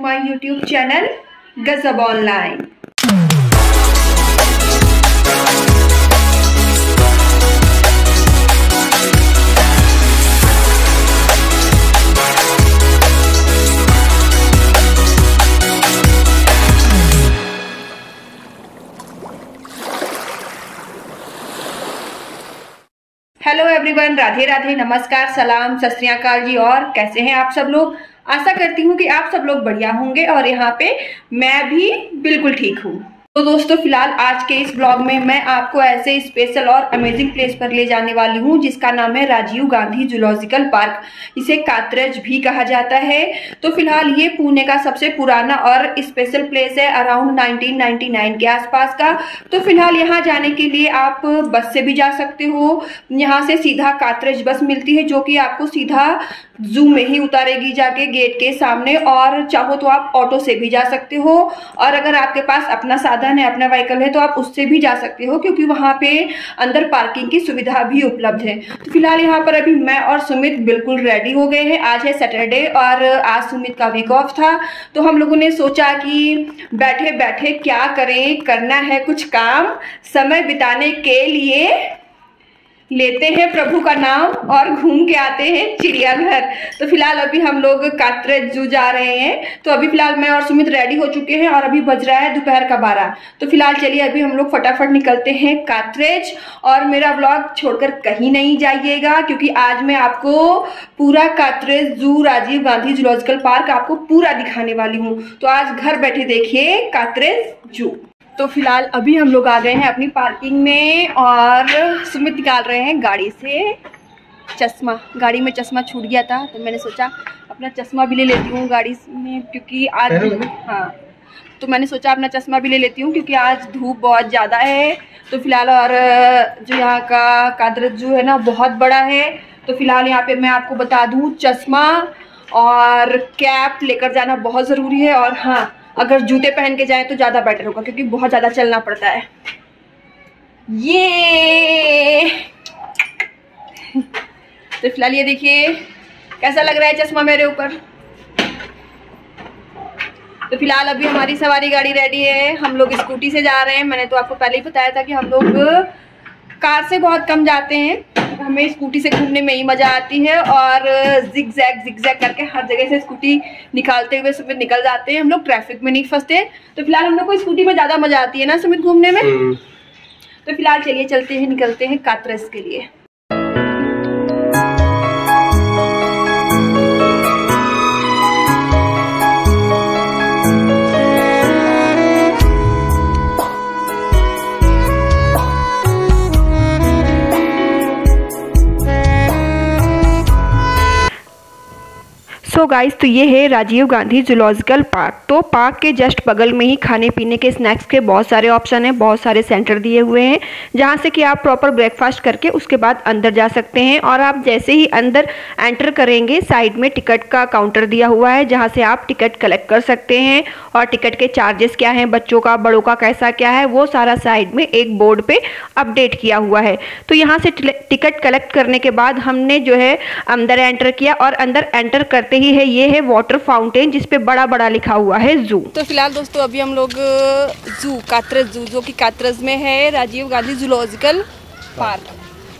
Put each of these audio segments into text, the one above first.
My YouTube channel गजब online. Hello everyone, Radhe Radhe, नमस्कार, सलाम, सत श्री अकाल जी। और कैसे हैं आप सब लोग? आशा करती हूँ कि आप सब लोग बढ़िया होंगे और यहाँ पे मैं भी बिल्कुल ठीक हूँ। तो दोस्तों, फिलहाल आज के इस ब्लॉग में मैं आपको ऐसे स्पेशल और अमेजिंग प्लेस पर ले जाने वाली हूँ जिसका नाम है राजीव गांधी जूलॉजिकल पार्क। इसे कात्रज भी कहा जाता है। तो फिलहाल ये पुणे का सबसे पुराना और स्पेशल प्लेस है, अराउंड 1999 के आसपास का। तो फिलहाल यहाँ जाने के लिए आप बस से भी जा सकते हो। यहाँ से सीधा कात्रज बस मिलती है जो कि आपको सीधा जू में ही उतारेगी जाके गेट के सामने, और चाहो तो आप ऑटो से भी जा सकते हो, और अगर आपके पास अपना साधन है, अपना व्हीकल है, तो आप उससे भी जा सकते हो क्योंकि वहां पे अंदर पार्किंग की सुविधा भी उपलब्ध है। तो फिलहाल यहाँ पर अभी मैं और सुमित बिल्कुल रेडी हो गए हैं। आज है सैटरडे और आज सुमित का वीक ऑफ था, तो हम लोगों ने सोचा कि बैठे बैठे क्या करें, करना है कुछ काम, समय बिताने के लिए लेते हैं प्रभु का नाम और घूम के आते हैं चिड़ियाघर। तो फिलहाल अभी हम लोग कात्रज जू जा रहे हैं। तो अभी फिलहाल मैं और सुमित रेडी हो चुके हैं और अभी बज रहा है दोपहर का 12। तो फिलहाल चलिए अभी हम लोग फटाफट निकलते हैं कात्रज। और मेरा व्लॉग छोड़कर कहीं नहीं जाइएगा क्योंकि आज मैं आपको पूरा कात्रज जू, राजीव गांधी जूलॉजिकल पार्क आपको पूरा दिखाने वाली हूँ। तो आज घर बैठे देखिए कात्रज जू। तो फिलहाल अभी हम लोग आ गए हैं अपनी पार्किंग में और सुमित निकाल रहे हैं गाड़ी से चश्मा। गाड़ी में चश्मा छूट गया था तो मैंने सोचा अपना चश्मा भी ले लेती हूँ गाड़ी में, क्योंकि आज तो मैंने सोचा अपना चश्मा भी ले लेती हूँ क्योंकि आज धूप बहुत ज़्यादा है। तो फिलहाल और जो यहाँ का कात्रज जू है ना बहुत बड़ा है। तो फिलहाल यहाँ पे मैं आपको बता दूँ, चश्मा और कैप लेकर जाना बहुत ज़रूरी है। और हाँ, अगर जूते पहन के जाएं तो ज़्यादा बेटर होगा क्योंकि बहुत ज़्यादा चलना पड़ता है। ये तो फिलहाल ये देखिए कैसा लग रहा है चश्मा मेरे ऊपर। तो फिलहाल अभी हमारी सवारी गाड़ी रेडी है, हम लोग स्कूटी से जा रहे हैं। मैंने तो आपको पहले ही बताया था कि हम लोग कार से बहुत कम जाते हैं, हमें स्कूटी से घूमने में ही मज़ा आती है। और जिगजैग करके हर जगह से स्कूटी निकालते हुए सुमित निकल जाते हैं, हम लोग ट्रैफिक में नहीं फंसते। तो फिलहाल हम लोग को स्कूटी में ज़्यादा मज़ा आती है ना सुमित घूमने में। तो फिलहाल चलिए चलते हैं, निकलते हैं कात्रज के लिए। सो गाइस, तो ये है राजीव गांधी जूलॉजिकल पार्क। तो पार्क के जस्ट बगल में ही खाने पीने के स्नैक्स के बहुत सारे ऑप्शन हैं, बहुत सारे सेंटर दिए हुए हैं जहां से कि आप प्रॉपर ब्रेकफास्ट करके उसके बाद अंदर जा सकते हैं। और आप जैसे ही अंदर एंटर करेंगे, साइड में टिकट का काउंटर दिया हुआ है जहां से आप टिकट कलेक्ट कर सकते हैं। और टिकट के चार्जेस क्या हैं, बच्चों का बड़ों का कैसा क्या है, वो सारा साइड में एक बोर्ड पे अपडेट किया हुआ है। तो यहाँ से टिकट कलेक्ट करने के बाद हमने जो है अंदर एंटर किया, और अंदर एंटर करते ही है ये है वाटर फाउंटेन जिसपे बड़ा बड़ा लिखा हुआ है जू। तो फिलहाल दोस्तों अभी हम लोग जू, कात्रज जू, जो कि कात्रज में है, राजीव गांधी जूलॉजिकल पार्क।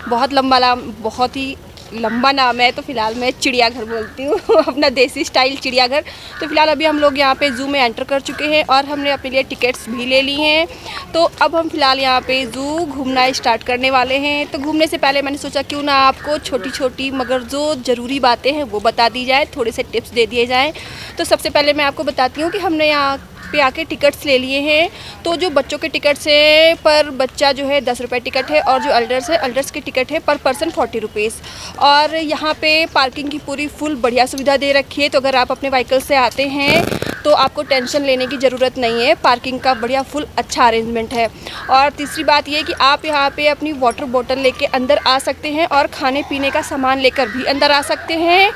बहुत ही लंबा नाम है। तो फिलहाल मैं चिड़ियाघर बोलती हूँ अपना देसी स्टाइल चिड़ियाघर। तो फिलहाल अभी हम लोग यहाँ पे जू में एंटर कर चुके हैं और हमने अपने लिए टिकट्स भी ले ली हैं। तो अब हम फिलहाल यहाँ पे जू घूमना स्टार्ट करने वाले हैं। तो घूमने से पहले मैंने सोचा क्यों ना आपको छोटी छोटी मगर जो ज़रूरी बातें हैं वो बता दी जाए, थोड़े से टिप्स दे दिए जाएँ। तो सबसे पहले मैं आपको बताती हूँ कि हमने यहाँ पे आके टिकट्स ले लिए हैं। तो जो बच्चों के टिकट्स हैं पर बच्चा जो है 10 रुपये टिकट है, और जो अल्डर्स है, अल्डर्स की टिकट है पर पर्सन 40 रुपीज़। और यहाँ पे पार्किंग की पूरी फुल बढ़िया सुविधा दे रखी है। तो अगर आप अपने व्हीकल से आते हैं तो आपको टेंशन लेने की ज़रूरत नहीं है, पार्किंग का बढ़िया फुल अच्छा अरेंजमेंट है। और तीसरी बात ये कि आप यहाँ पे अपनी वाटर बॉटल लेके अंदर आ सकते हैं और खाने पीने का सामान लेकर भी अंदर आ सकते हैं,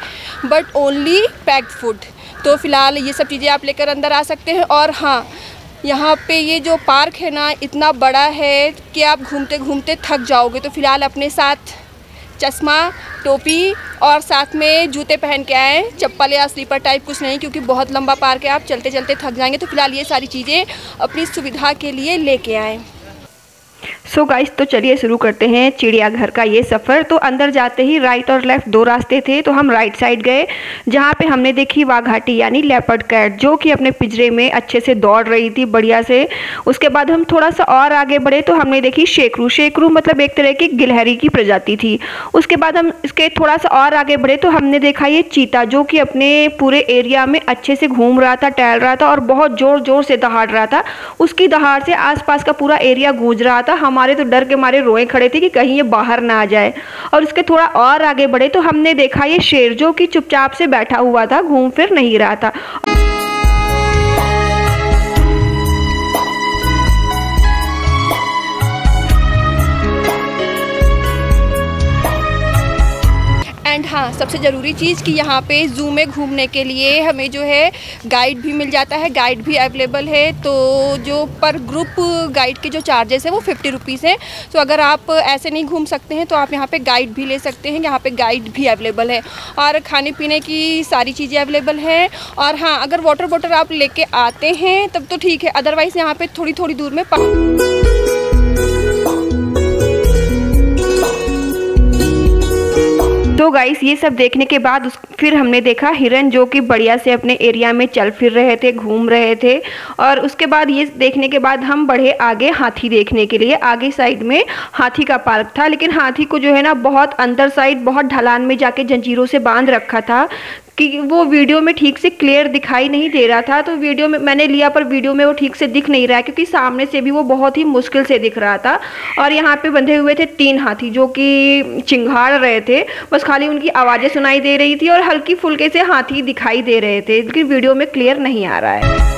बट ओनली पैक्ड फूड। तो फिलहाल ये सब चीज़ें आप लेकर अंदर आ सकते हैं। और हाँ, यहाँ पे ये जो पार्क है ना इतना बड़ा है कि आप घूमते घूमते थक जाओगे। तो फिलहाल अपने साथ चश्मा, टोपी और साथ में जूते पहन के आए, चप्पल या स्लीपर टाइप कुछ नहीं, क्योंकि बहुत लंबा पार्क है, आप चलते चलते थक जाएंगे। तो फिलहाल ये सारी चीज़ें अपनी सुविधा के लिए लेके आए। सो गाइस, तो चलिए शुरू करते हैं चिड़ियाघर का ये सफ़र। तो अंदर जाते ही राइट और लेफ़्ट दो रास्ते थे, तो हम राइट साइड गए, जहाँ पे हमने देखी वाघाटी यानी लेपर्ड कैट, जो कि अपने पिंजरे में अच्छे से दौड़ रही थी बढ़िया से। उसके बाद हम थोड़ा सा और आगे बढ़े तो हमने देखी शेकरू। शेकरू मतलब एक तरह की गिलहरी की प्रजाति थी। उसके बाद हम इसके थोड़ा सा और आगे बढ़े तो हमने देखा ये चीता, जो कि अपने पूरे एरिया में अच्छे से घूम रहा था, टहल रहा था और बहुत ज़ोर ज़ोर से दहाड़ रहा था। उसकी दहाड़ से आसपास का पूरा एरिया गूंज रहा था। हमारे तो डर के मारे रोए खड़े थे कि कहीं ये बाहर ना आ जाए। और उसके थोड़ा और आगे बढ़े तो हमने देखा ये शेर, जो कि चुपचाप से बैठा हुआ था, घूम फिर नहीं रहा था। एंड हाँ, सबसे ज़रूरी चीज़ कि यहाँ पे ज़ू में घूमने के लिए हमें जो है गाइड भी मिल जाता है, गाइड भी अवेलेबल है। तो जो पर ग्रुप गाइड के जो चार्जेस है वो 50 रुपीज़ है। तो अगर आप ऐसे नहीं घूम सकते हैं तो आप यहाँ पे गाइड भी ले सकते हैं, यहाँ पे गाइड भी अवेलेबल है और खाने पीने की सारी चीज़ें अवेलेबल हैं। और हाँ, अगर वाटर बॉटल आप लेके आते हैं तब तो ठीक है, अदरवाइज़ यहाँ पे थोड़ी थोड़ी दूर में तो गाइस, ये सब देखने के बाद फिर हमने देखा हिरन, जो कि बढ़िया से अपने एरिया में चल फिर रहे थे, घूम रहे थे। और उसके बाद ये देखने के बाद हम बढ़े आगे हाथी देखने के लिए। आगे साइड में हाथी का पार्क था, लेकिन हाथी को जो है ना बहुत अंदर साइड बहुत ढलान में जाके जंजीरों से बांध रखा था कि वो वीडियो में ठीक से क्लियर दिखाई नहीं दे रहा था। तो वीडियो में मैंने लिया, पर वीडियो में वो ठीक से दिख नहीं रहा है, क्योंकि सामने से भी वो बहुत ही मुश्किल से दिख रहा था। और यहाँ पे बंधे हुए थे 3 हाथी, जो कि चिंघाड़ रहे थे, बस खाली उनकी आवाज़ें सुनाई दे रही थी और हल्की फुल्के से हाथी दिखाई दे रहे थे, लेकिन वीडियो में क्लियर नहीं आ रहा है।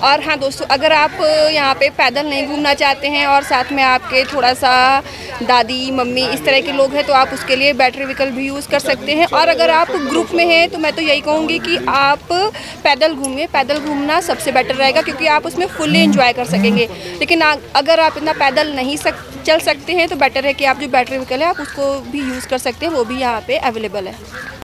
और हाँ दोस्तों, अगर आप यहाँ पे पैदल नहीं घूमना चाहते हैं और साथ में आपके थोड़ा सा दादी मम्मी इस तरह के लोग हैं तो आप उसके लिए बैटरी व्हीकल भी यूज़ कर सकते हैं। और अगर आप ग्रुप में हैं तो मैं तो यही कहूँगी कि आप पैदल घूमिए। पैदल घूमना सबसे बेटर रहेगा, क्योंकि आप उसमें फुल्ली एंजॉय कर सकेंगे। लेकिन अगर आप इतना पैदल नहीं चल सकते हैं तो बेटर है कि आप जो बैटरी व्हीकल है आप उसको भी यूज़ कर सकते हैं, वो भी यहाँ पर अवेलेबल है।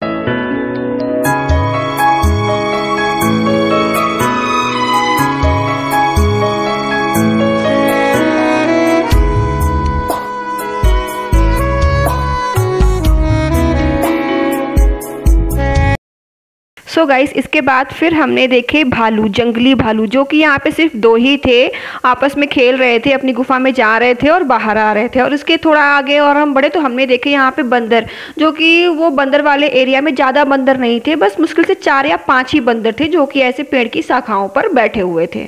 सो गाइस, इसके बाद फिर हमने देखे भालू, जंगली भालू, जो कि यहाँ पे सिर्फ 2 ही थे, आपस में खेल रहे थे, अपनी गुफा में जा रहे थे और बाहर आ रहे थे। और इसके थोड़ा आगे और हम बढ़े तो हमने देखे यहाँ पे बंदर, जो कि वो बंदर वाले एरिया में ज़्यादा बंदर नहीं थे, बस मुश्किल से 4 या 5 ही बंदर थे, जो कि ऐसे पेड़ की शाखाओं पर बैठे हुए थे।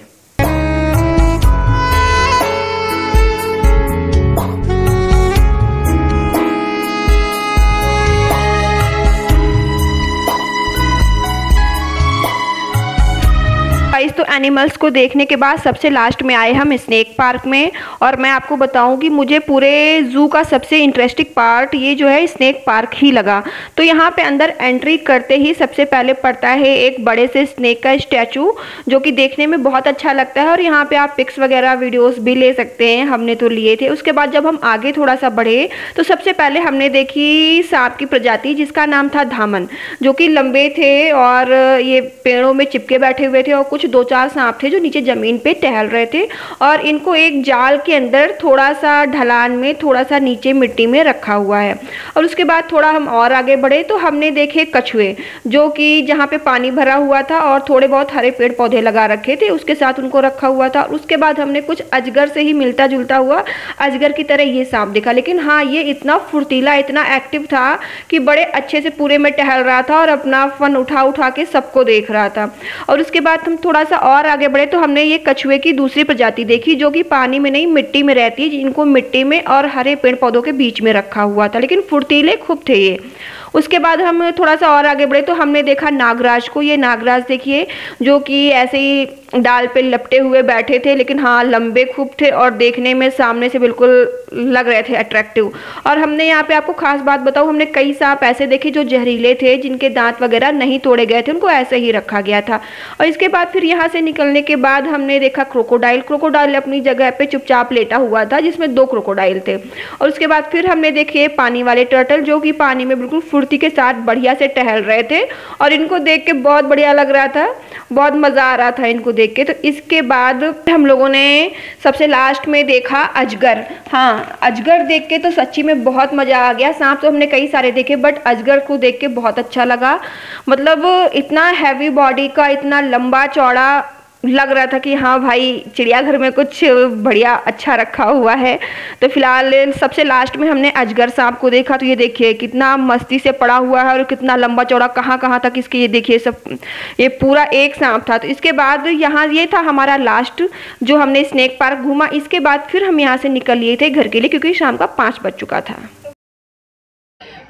तो एनिमल्स को देखने के बाद सबसे लास्ट में आए हम स्नेक पार्क में। और मैं आपको बताऊं कि मुझे पूरे ज़ू का सबसे इंटरेस्टिंग पार्ट ये जो है स्नेक पार्क ही लगा। तो यहाँ पे अंदर एंट्री करते ही सबसे पहले पड़ता है एक बड़े से स्नेक का स्टैचू, जो कि देखने में बहुत अच्छा लगता है। और यहाँ पे आप पिक्स वगैरह वीडियोस भी ले सकते हैं, हमने तो लिए थे। उसके बाद जब हम आगे थोड़ा सा बढ़े तो सबसे पहले हमने देखी सांप की प्रजाति, जिसका नाम था धामन, जो कि लंबे थे और ये पेड़ों में चिपके बैठे हुए थे। और कुछ 2-4 सांप थे जो नीचे ज़मीन पे टहल रहे थे, और इनको एक जाल के अंदर थोड़ा सा ढलान में, थोड़ा सा नीचे मिट्टी में रखा हुआ है। और उसके बाद थोड़ा हम और आगे बढ़े तो हमने देखे कछुए, जो कि जहाँ पे पानी भरा हुआ था और थोड़े बहुत हरे पेड़ पौधे लगा रखे थे, उसके साथ उनको रखा हुआ था। और उसके बाद हमने कुछ अजगर से ही मिलता जुलता हुआ अजगर की तरह ये सांप देखा, लेकिन हाँ, ये इतना फुर्तीला, इतना एक्टिव था कि बड़े अच्छे से पूरे में टहल रहा था और अपना फन उठा उठा के सबको देख रहा था। और उसके बाद हम थोड़ा सा और आगे बढ़े तो हमने ये कछुए की दूसरी प्रजाति देखी, जो कि पानी में नहीं मिट्टी में रहती है, जिनको मिट्टी में और हरे पेड़ पौधों के बीच में रखा हुआ था, लेकिन फुर्तीले खूब थे ये। उसके बाद हम थोड़ा सा और आगे बढ़े तो हमने देखा नागराज को। ये नागराज देखिए जो कि ऐसे ही डाल पे लपटे हुए बैठे थे, लेकिन हाँ लंबे खूब थे और देखने में सामने से बिल्कुल लग रहे थे अट्रैक्टिव। और हमने यहाँ पे आपको खास बात बताऊँ, हमने कई सांप ऐसे देखे जो जहरीले थे, जिनके दांत वगैरह नहीं तोड़े गए थे, उनको ऐसे ही रखा गया था। और इसके बाद फिर यहाँ से निकलने के बाद हमने देखा क्रोकोडाइल। क्रोकोडाइल अपनी जगह पे चुपचाप लेटा हुआ था, जिसमें 2 क्रोकोडाइल थे। और उसके बाद फिर हमने देखे पानी वाले टर्टल, जो कि पानी में बिल्कुल फुर्ती के साथ बढ़िया से टहल रहे थे और इनको देख के बहुत बढ़िया लग रहा था, बहुत मज़ा आ रहा था इनको देख के। तो इसके बाद हम लोगों ने सबसे लास्ट में देखा अजगर। हाँ, अजगर देख के तो सच्ची में बहुत मज़ा आ गया। सांप तो हमने कई सारे देखे, बट अजगर को देख के बहुत अच्छा लगा। मतलब इतना हैवी बॉडी का, इतना लंबा चौड़ा लग रहा था कि हाँ भाई चिड़ियाघर में कुछ बढ़िया अच्छा रखा हुआ है। तो फिलहाल सबसे लास्ट में हमने अजगर सांप को देखा। तो ये देखिए कितना मस्ती से पड़ा हुआ है और कितना लंबा चौड़ा, कहाँ कहाँ तक इसके, ये देखिए सब, ये पूरा एक सांप था। तो इसके बाद यहाँ ये था हमारा लास्ट जो हमने स्नेक पार्क घूमा। इसके बाद फिर हम यहाँ से निकल लिए थे घर के लिए, क्योंकि शाम का 5 बज चुका था।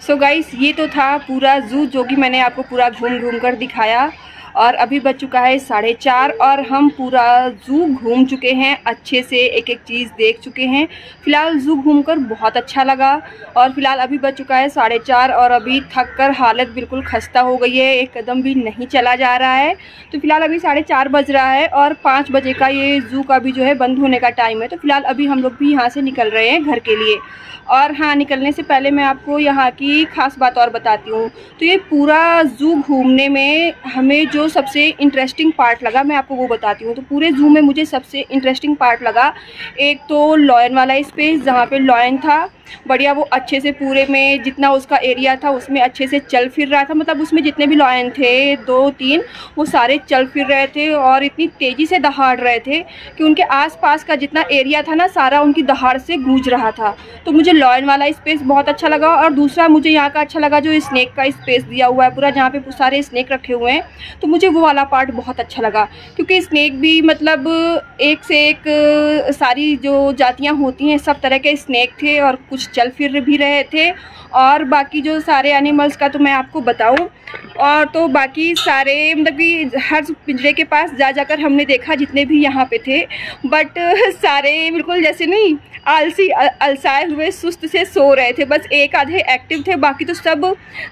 सो गाइस, ये तो था पूरा जू जो कि मैंने आपको पूरा घूम घूम कर दिखाया। और अभी बज चुका है 4:30 और हम पूरा ज़ू घूम चुके हैं, अच्छे से एक एक चीज़ देख चुके हैं। फ़िलहाल ज़ू घूमकर बहुत अच्छा लगा। और फिलहाल अभी बज चुका है 4:30 और अभी थक कर हालत बिल्कुल खस्ता हो गई है, एक कदम भी नहीं चला जा रहा है। तो फिलहाल अभी 4:30 बज रहा है और 5 बजे का ये ज़ू का भी जो है बंद होने का टाइम है। तो फिलहाल अभी हम लोग भी यहाँ से निकल रहे हैं घर के लिए। और हाँ, निकलने से पहले मैं आपको यहाँ की ख़ास बात और बताती हूँ। तो ये पूरा ज़ू घूमने में हमें जो सबसे इंटरेस्टिंग पार्ट लगा, मैं आपको वो बताती हूँ। तो पूरे ज़ू में मुझे सबसे इंटरेस्टिंग पार्ट लगा, एक तो लॉयन वाला स्पेस, जहाँ पे लॉयन था बढ़िया, वो अच्छे से पूरे में जितना उसका एरिया था उसमें अच्छे से चल फिर रहा था। मतलब उसमें जितने भी लॉयन थे 2-3, वो सारे चल फिर रहे थे और इतनी तेज़ी से दहाड़ रहे थे कि उनके आसपास का जितना एरिया था ना, सारा उनकी दहाड़ से गूंज रहा था। तो मुझे लॉयन वाला स्पेस बहुत अच्छा लगा। और दूसरा मुझे यहाँ का अच्छा लगा जो स्नेक का स्पेस दिया हुआ है पूरा, जहाँ पे सारे स्नेक रखे हुए हैं। तो मुझे वो वाला पार्ट बहुत अच्छा लगा, क्योंकि स्नेक भी मतलब एक से एक सारी जो जातियाँ होती हैं सब तरह के स्नेक थे और कुछ चल फिर भी रहे थे। और बाकी जो सारे एनिमल्स का तो मैं आपको बताऊं, और तो बाकी सारे मतलब कि हर पिंजरे के पास जा जाकर हमने देखा जितने भी यहाँ पे थे, बट सारे बिल्कुल जैसे नहीं आलसी अलसाए हुए सुस्त से सो रहे थे। बस एक आधे एक्टिव थे, बाकी तो सब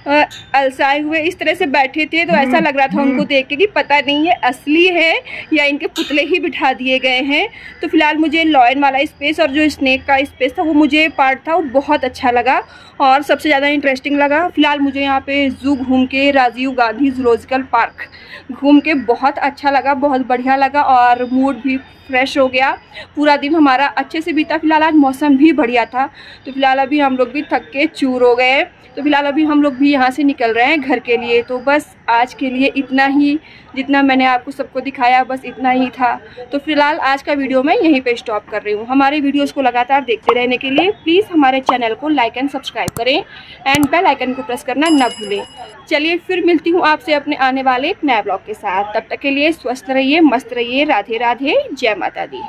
अलसाए हुए इस तरह से बैठे थे। तो ऐसा लग रहा था उनको देख के कि पता नहीं ये असली है या इनके पुतले ही बिठा दिए गए हैं। तो फिलहाल मुझे लॉयन वाला स्पेस और जो स्नेक का स्पेस था वो मुझे पार्ट था वो बहुत अच्छा लगा और सबसे ज़्यादा इंटरेस्टिंग लगा। फिलहाल मुझे यहाँ पे ज़ू घूम के, राजीव गांधी ज़ूलॉजिकल पार्क घूम के बहुत अच्छा लगा, बहुत बढ़िया लगा और मूड भी फ्रेश हो गया। पूरा दिन हमारा अच्छे से बीता। फिलहाल आज मौसम भी बढ़िया था। तो फिलहाल अभी हम लोग भी थक के चूर हो गए। तो फिलहाल अभी हम लोग भी यहाँ से निकल रहे हैं घर के लिए। तो बस आज के लिए इतना ही, जितना मैंने आपको सबको दिखाया बस इतना ही था। तो फिलहाल आज का वीडियो मैं यहीं पे स्टॉप कर रही हूँ। हमारे वीडियोस को लगातार देखते रहने के लिए प्लीज़ हमारे चैनल को लाइक एंड सब्सक्राइब करें एंड बेल आइकन को प्रेस करना ना भूलें। चलिए फिर मिलती हूँ आपसे अपने आने वाले एक नए ब्लॉग के साथ। तब तक के लिए स्वस्थ रहिए, मस्त रहिए। राधे राधे, जय माता दी।